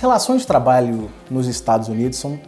relações de trabalho nos Estados Unidos são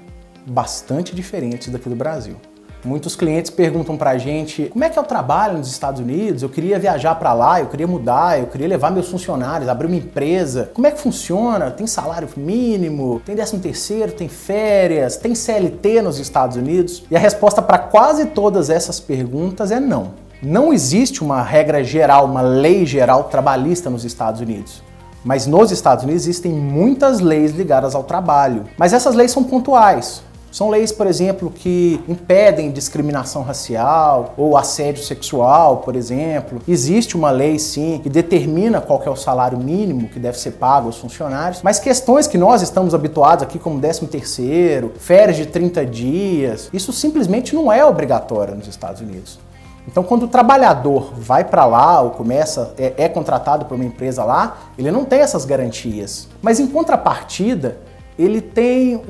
bastante diferentes daqui do Brasil. Muitos clientes perguntam pra gente como é que é o trabalho nos Estados Unidos, eu queria viajar pra lá, eu queria mudar, eu queria levar meus funcionários, abrir uma empresa. Como é que funciona? Tem salário mínimo? Tem 13º? Tem férias? Tem CLT nos Estados Unidos? E a resposta para quase todas essas perguntas é não. Não existe uma regra geral, uma lei geral trabalhista nos Estados Unidos. Mas nos Estados Unidos existem muitas leis ligadas ao trabalho. Mas essas leis são pontuais. São leis, por exemplo, que impedem discriminação racial ou assédio sexual, por exemplo. Existe uma lei, sim, que determina qual que é o salário mínimo que deve ser pago aos funcionários, mas questões que nós estamos habituados aqui, como 13º, férias de 30 dias, isso simplesmente não é obrigatório nos Estados Unidos. Então, quando o trabalhador vai para lá ou é contratado por uma empresa lá, ele não tem essas garantias. Mas em contrapartida, ele tem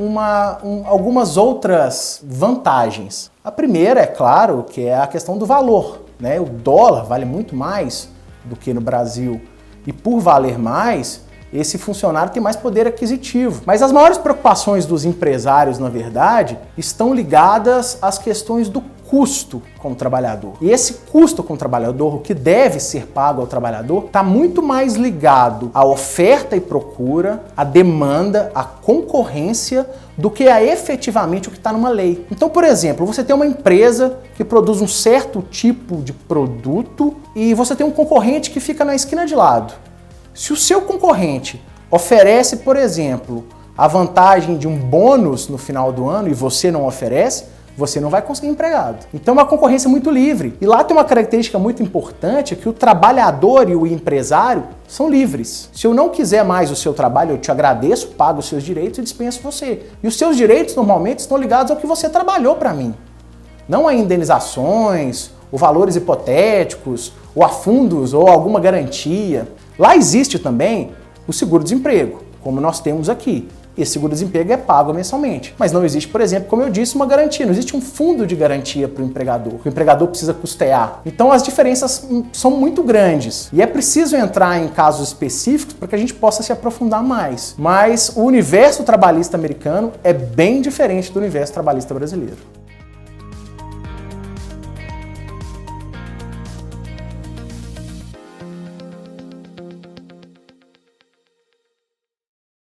algumas outras vantagens. A primeira, é claro, que é a questão do valor, né? O dólar vale muito mais do que no Brasil. E por valer mais, esse funcionário tem mais poder aquisitivo. Mas as maiores preocupações dos empresários, na verdade, estão ligadas às questões do custo com o trabalhador. E esse custo com o trabalhador, o que deve ser pago ao trabalhador, está muito mais ligado à oferta e procura, à demanda, à concorrência, do que a efetivamente o que está numa lei. Então, por exemplo, você tem uma empresa que produz um certo tipo de produto e você tem um concorrente que fica na esquina de lado. Se o seu concorrente oferece, por exemplo, a vantagem de um bônus no final do ano e você não oferece, você não vai conseguir empregado. Então é uma concorrência muito livre. E lá tem uma característica muito importante, que o trabalhador e o empresário são livres. Se eu não quiser mais o seu trabalho, eu te agradeço, pago os seus direitos e dispenso você. E os seus direitos normalmente estão ligados ao que você trabalhou para mim. Não a indenizações, ou valores hipotéticos, ou a fundos, ou alguma garantia. Lá existe também o seguro-desemprego, como nós temos aqui. Esse seguro-desemprego é pago mensalmente. Mas não existe, por exemplo, como eu disse, uma garantia. Não existe um fundo de garantia para o empregador. O empregador precisa custear. Então as diferenças são muito grandes. E é preciso entrar em casos específicos para que a gente possa se aprofundar mais. Mas o universo trabalhista americano é bem diferente do universo trabalhista brasileiro.